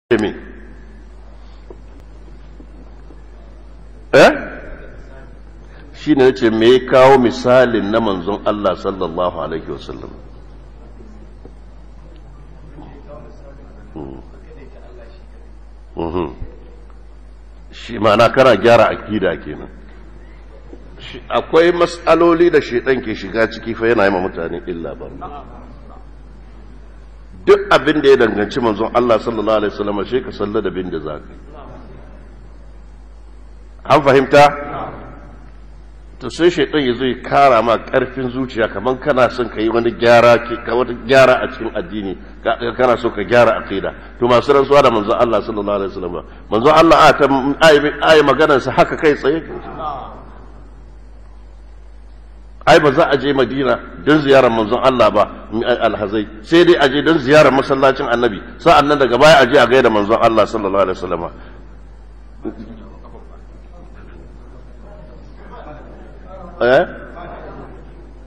me shi ne ce me ya kawo misalin na manzon Allah sallallahu alaihi wasallam shi ma'ana kana gyara akida kenan akwai mas'aloli da shedan ke shiga ciki fa yana yi ma mutane illa ba duk abin da ya danganci manzon Allah sallallahu alaihi wasallam shi ka salla da bin da zaka an fahimta to sai shaitan ya zo ya kara ma karfin zuciya kaman kana son ka yi wani gyara wata gyara a cikin addini kana so ka gyara aqida to masu rantsuwa da manzon Allah sallallahu alaihi wasallam manzon Allah ayi maganar sa haka kai tsaye ai ba za a je Madina don ziyarar manzon Allah ba alhazai sai dai a je don ziyarar masallacin Annabi sa'an nan daga baya a je a gaida manzon Allah sallallahu alaihi wasallam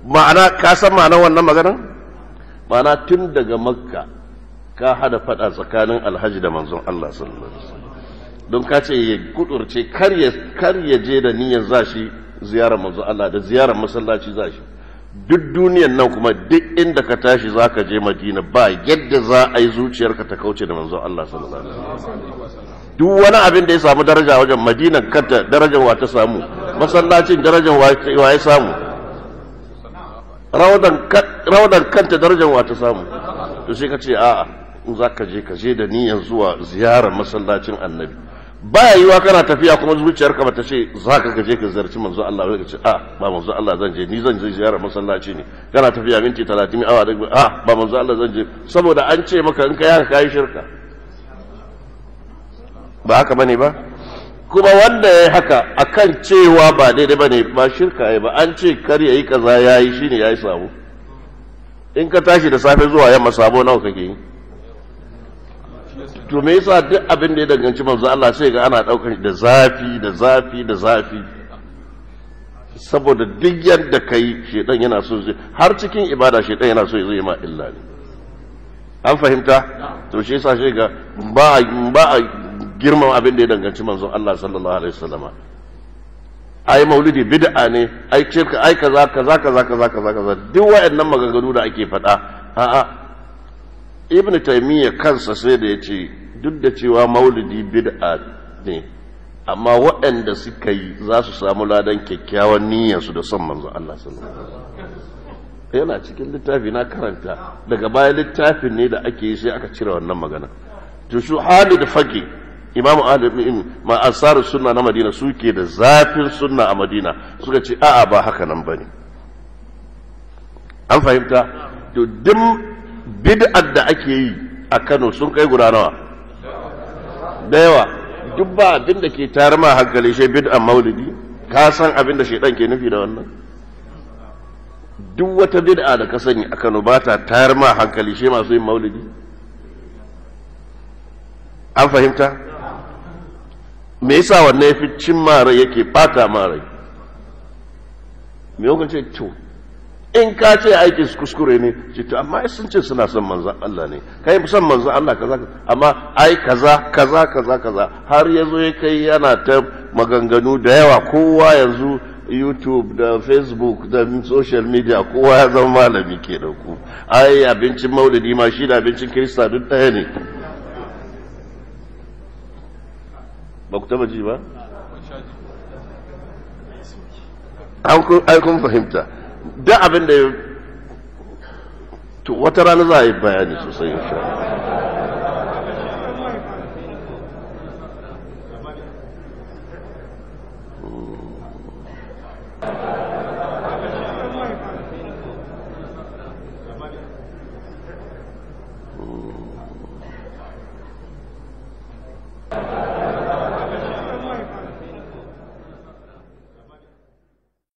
ma'ana ka san ma'anar wannan maganar ma'ana tun daga Makka ka hada fada tsakanin alhaji da manzon Allah sallallahu alaihi wasallam don ka ce ya kudurce kar ya je da niyyar zashi ziyarar manzo Allah da ziyarar masallaci za shi duk duniyan nan kuma duk inda ka tashi za ka je Madina ba yadda za a yi zuciyarka ta kauce da manzo Allah sallallahu alaihi wasallam duk wani abin da ya samu daraja wajen Madina kanta darajar wa ta samu masallacin darajar wa ya samu rawdan kanta darajar wa ta samu to sai ka ce a'a in za ka je da niyyar zuwa ziyarar masallacin Annabi baya yiwa kana tafiya kuma zuciyarka bata ce za ka gaje ka zarci manzo Allah ba ka ce ba manzo Allah zan je ni zan je ziyarar masallaci ne kana tafiya minti 30 awa da ba manzo Allah zan je saboda an ce maka in kai haka kai shirka ba haka bane ba kuma wanda yayi haka akan cewa ba daidai bane ba shirka yayi ba an ce kar yayi kaza yayi shine yayi sabo in ka tashi da safe zuwa yamma sabo nawa kake yi to me yasa duk abin da ya danganci manzo Allah sai ga ana daukar da zafi da zafi da zafi saboda duk yadda kai shedan yana so zai har cikin ibada shedan yana so zai ma illa ne an fahimta to shi yasa sai ga ba a girman abin da ya danganci manzo Allah sallallahu alaihi wasallama ai maulidi bid'a ne ai shirka ai kaza duk wayannan maganganu da ake faɗa a'a ibn taymiyyah kansa sai da yace duk da cewa maulidi bid'a ne amma waɗanda suka yi za su samu ladan kyakkyawan niyyar su da son manzo Allah sallallahu alaihi wasallam yana cikin littafi na karanta daga baya littafin ne da ake yi sai aka cire wannan magana to su Halid Faqi Imam Ahlul ma asarus sunna na Madina suke da zafin sunna a Madina suka ce a'a ba haka nan bane an fahimta to duk bid'ar da ake yi a Kano sun kai guda nawa da yawa duk ba abin da ke tare ma hankali shi bid'ar maulidi ka san abin da shedan ke nufi da wannan duk wata bid'a da ka sani a Kano ba ta tayar ma hankali shi masu yin maulidi an fahimta me yasa wannan yafi cin mara yake bata mara me yau ce to in ka ce aikin su kuskure ne ce to amma sun ce suna son manzon Allah ne kai son manzon Allah kaza amma ai kaza har yazo ya kai yana ta maganganu da yawa kowa yanzu YouTube da Facebook da social media kowa ya zama malami ke da ku ai abincin maulidi ma shi da abincin Kirista duk ɗaya ne ba ku taba ji ba ai kun fahimta da abin da to wata rana za a yi bayani sosai insha Allah